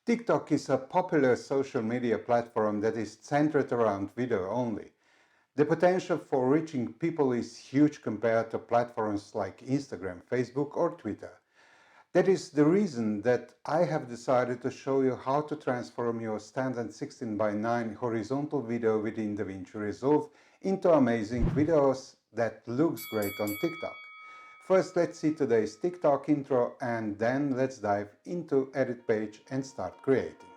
TikTok is a popular social media platform that is centered around video only. The potential for reaching people is huge compared to platforms like Instagram, Facebook or Twitter. That is the reason that I have decided to show you how to transform your standard 16:9 horizontal video within DaVinci Resolve into amazing videos that looks great on TikTok. First, let's see today's TikTok intro and then let's dive into edit page and start creating.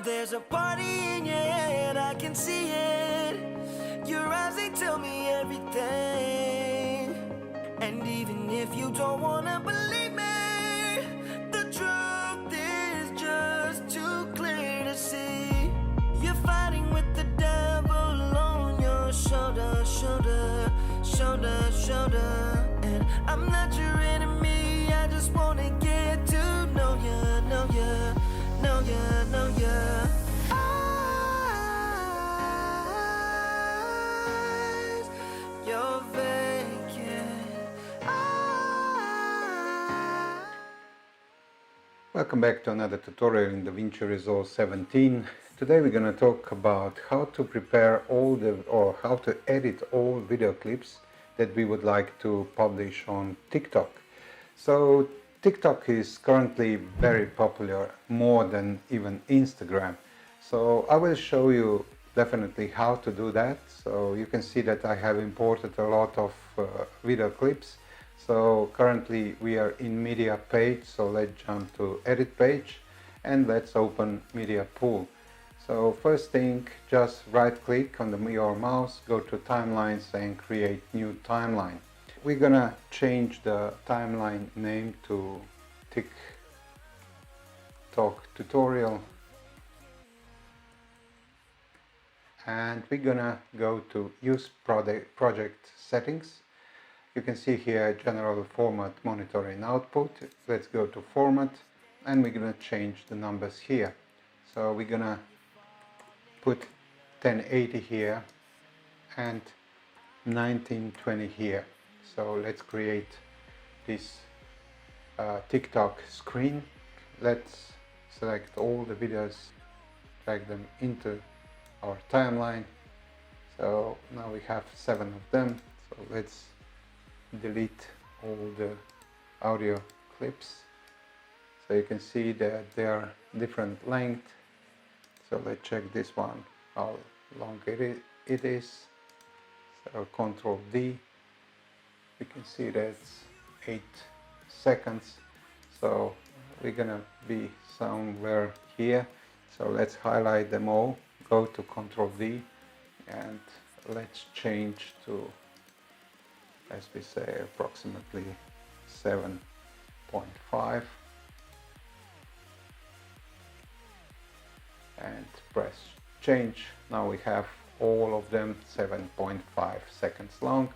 There's a party in your head, I can see it. Your eyes, they tell me everything. And even if you don't wanna believe me, the truth is just too clear to see. You're fighting with the devil on your shoulder, shoulder, shoulder, shoulder. And I'm not your enemy, I just wanna get to know ya, know ya, know ya, know ya. Eyes, you're vacant. Welcome back to another tutorial in DaVinci Resolve 17. Today we're going to talk about how to prepare how to edit all video clips that we would like to publish on TikTok. So TikTok is currently very popular, more than even Instagram. So I will show you definitely how to do that. So you can see that I have imported a lot of video clips. So currently we are in media page, so let's jump to edit page and let's open media pool. So first thing, just right click on your mouse, go to timelines and create new timeline. We're gonna change the timeline name to TikTok tutorial. And we're gonna go to use project settings. You can see here general format, monitoring output. Let's go to format and we're gonna change the numbers here. So we're gonna put 1080 here and 1920 here. So let's create this TikTok screen. Let's select all the videos, drag them into our timeline. So now we have 7 of them. So let's delete all the audio clips. So you can see that they are different length. So let's check this one, how long it is. So Control D. You can see that's 8 seconds. So we're gonna be somewhere here. So let's highlight them all. Go to Control D and let's change to, as we say, approximately 7.5 and press change. Now we have all of them 7.5 seconds long.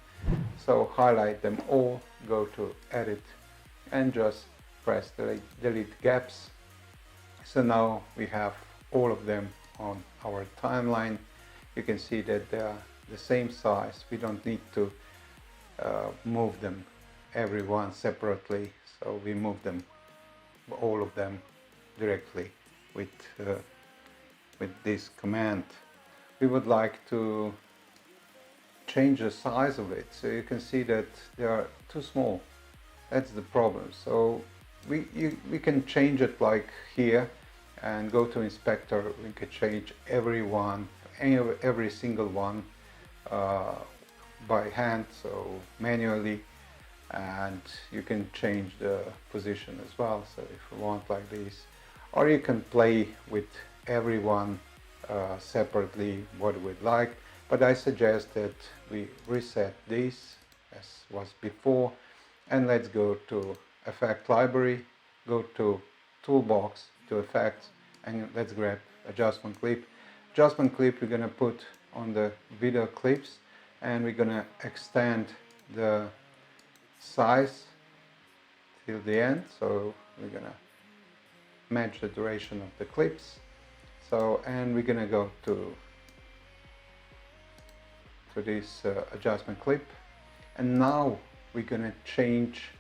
So highlight them all, go to edit and just press delete gaps. So now we have all of them on our timeline. You can see that they are the same size. We don't need to move them every one separately, so we move them, all of them, directly with this command. We would like to change the size of it, so you can see that they are too small. That's the problem. So we can change it like here and go to inspector. We can change every single one by hand, so manually, and you can change the position as well. So if you want like this, or you can play with everyone separately what we'd like, but I suggest that we reset this as was before, and let's go to effect library, go to toolbox, to effects, and let's grab adjustment clip. Adjustment clip we're gonna put on the video clips, and we're gonna extend the size till the end. So we're gonna match the duration of the clips. So, and we're gonna go to this adjustment clip, and now we're gonna change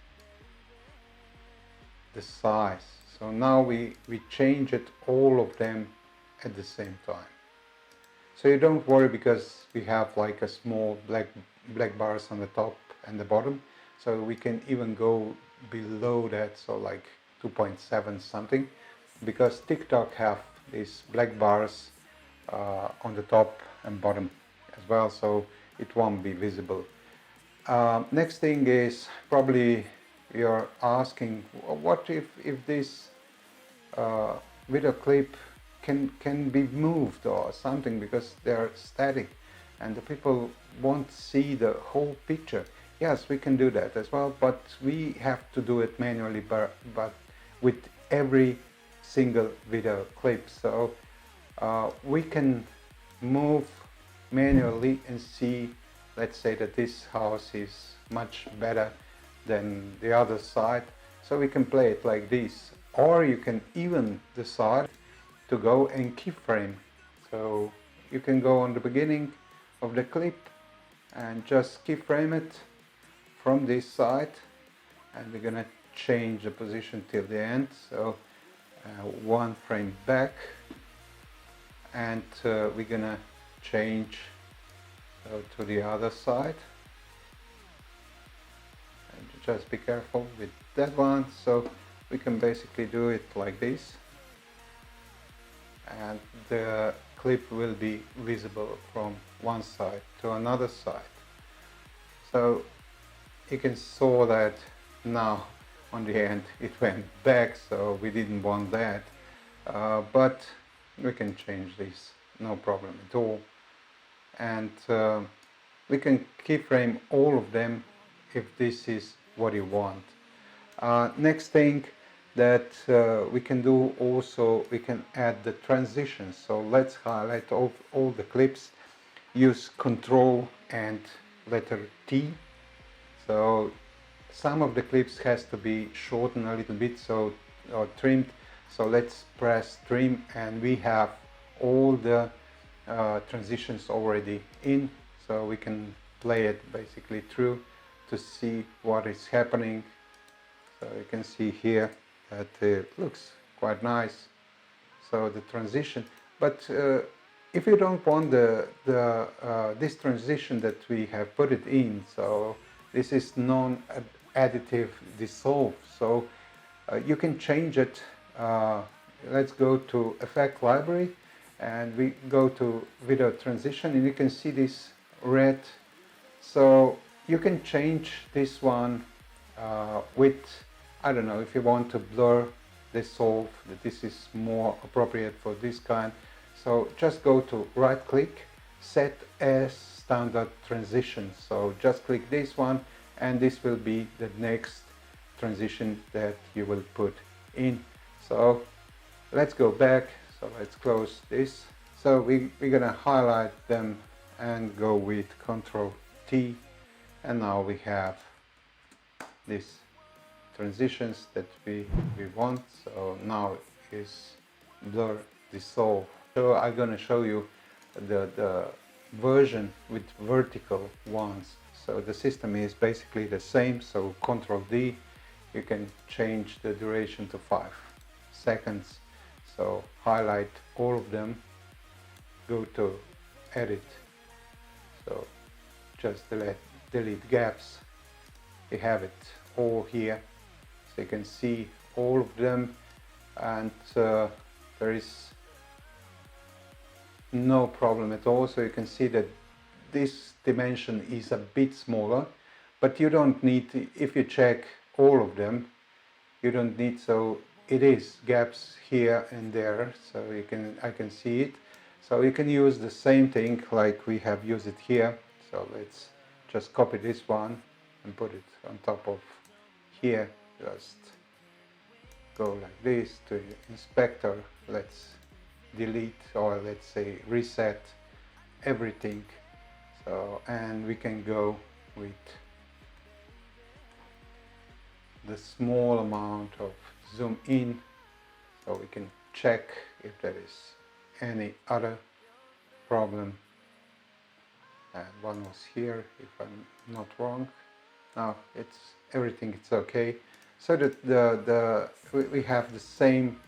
the size. So now we change it all of them at the same time. So you don't worry, because we have like a small black bars on the top and the bottom, so we can even go below that, so like 2.7 something, because Tik Tok have these black bars on the top and bottom as well, so it won't be visible. Next thing is, probably you're asking, what if this video clip can be moved or something, because they're static and the people won't see the whole picture. Yes, we can do that as well, but we have to do it manually, but with every single video clip. So we can move manually and see, let's say that this house is much better than the other side, so we can play it like this. Or you can even decide to go and keyframe. So you can go on the beginning of the clip and just keyframe it from this side, and we're gonna change the position till the end. So one frame back, and we're gonna change to the other side, and just be careful with that one. So we can basically do it like this, and the clip will be visible from one side to another side. So you can saw that now on the end it went back, so we didn't want that, but we can change this, no problem at all. And we can keyframe all of them if this is what you want. Next thing that we can do also, we can add the transitions. So let's highlight all the clips, use Control and letter T. So some of the clips has to be shortened a little bit, so or trimmed. So let's press trim, and we have all the transitions already in, so we can play it basically through to see what is happening. So you can see here that it looks quite nice, so the transition. But if you don't want this transition that we have put it in, so this is non-additive dissolve, so you can change it. Let's go to Effect Library, and we go to Video Transition, and you can see this red. So you can change this one with, I don't know, if you want to blur dissolve, that this is more appropriate for this kind. So just go to right click, set as standard transition. So just click this one, and this will be the next transition that you will put in. So let's go back. So let's close this. So we're gonna highlight them and go with Control T, and now we have these transitions that we want. So now is blur dissolve. So I'm gonna show you the version with vertical ones. So the system is basically the same. So Control D, you can change the duration to 5 seconds. So highlight all of them, go to edit, so just delete gaps. You have it all here, so you can see all of them, and there is no problem at all. So you can see that this dimension is a bit smaller, but you don't need to, if you check all of them, you don't need, so it is gaps here and there, so I can see it. So you can use the same thing like we have used it here. So let's just copy this one and put it on top of here. Just go like this to inspector. Let's delete, or let's say reset everything. So, and we can go with the small amount of zoom in, so we can check if there is any other problem. And one was here, if I'm not wrong. Now everything it's okay. so that we have the same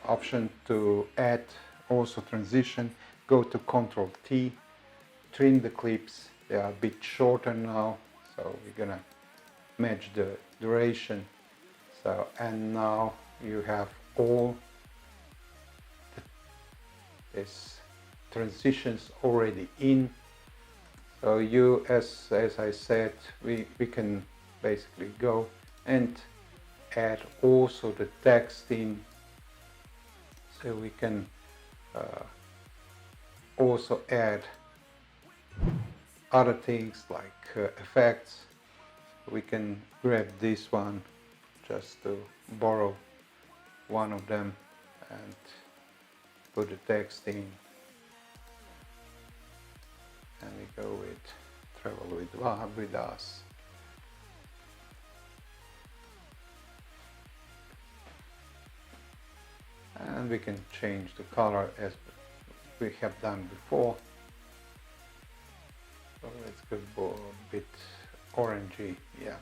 option to add also transition. Go to Ctrl T, trim the clips. They are a bit shorter now, so we're gonna match the duration. So, and now you have all these transitions already in. So you, as I said, we can basically go and add also the text in. So we can also add other things like effects. We can grab this one just to borrow one of them and put the text in, and we go with travel with us. And we can change the color as we have done before. So let's go a bit orangey, yeah,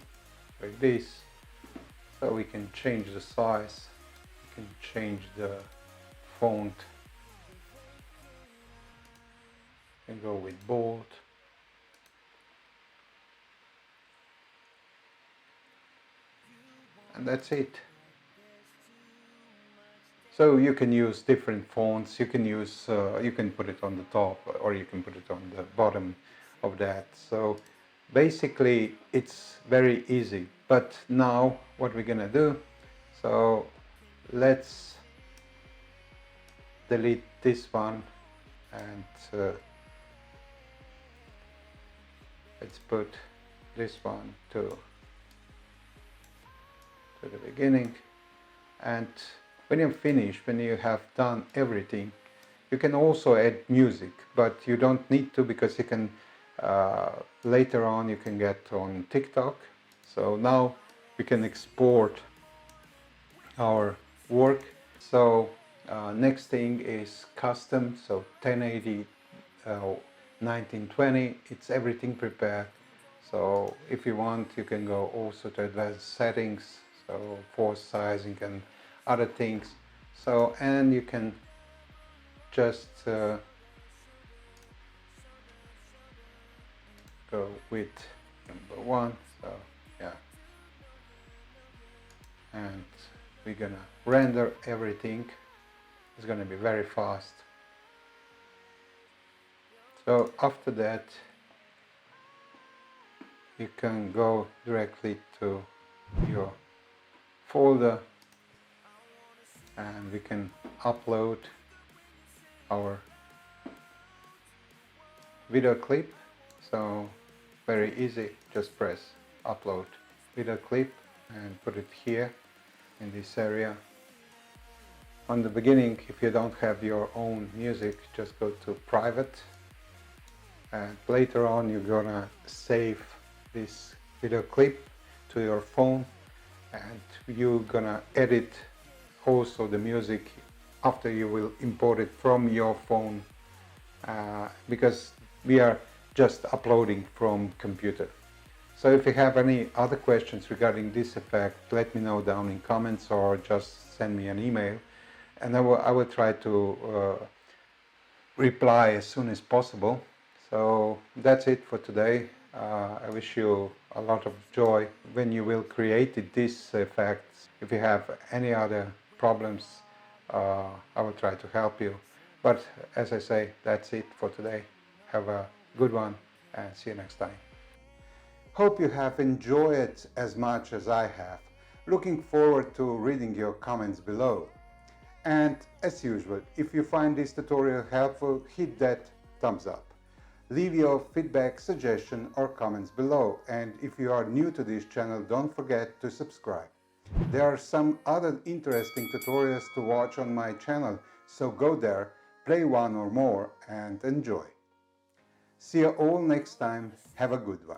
like this. So we can change the size, we can change the font, and go with bold. And that's it. So you can use different fonts, you can use, you can put it on the top or you can put it on the bottom of that. So basically it's very easy. But now what we're gonna do, so let's delete this one and let's put this one to the beginning. And when you're finished, when you have done everything, you can also add music, but you don't need to, because you can later on you can get on TikTok. So now we can export our work. So next thing is custom, so 1080 1920, it's everything prepared. So if you want, you can go also to advanced settings, so force sizing and other things. So, and you can just go with number 1. So yeah, and we're gonna render everything. It's gonna be very fast. So after that you can go directly to your folder and we can upload our video clip. So very easy, just press upload video clip and put it here in this area. On the beginning, if you don't have your own music, just go to private, and later on you're gonna save this video clip to your phone and you're gonna edit also the music after you will import it from your phone, because we are just uploading from computer. So if you have any other questions regarding this effect, let me know down in comments or just send me an email, and I will try to reply as soon as possible. So that's it for today. I wish you a lot of joy when you will create this effect. If you have any other problems, I will try to help you. But as I say, that's it for today. Have a good one and see you next time. Hope you have enjoyed as much as I have. Looking forward to reading your comments below. And as usual, if you find this tutorial helpful, hit that thumbs up. Leave your feedback, suggestion or comments below, and if you are new to this channel, don't forget to subscribe. There are some other interesting tutorials to watch on my channel, so go there, play one or more and enjoy. See you all next time. Have a good one.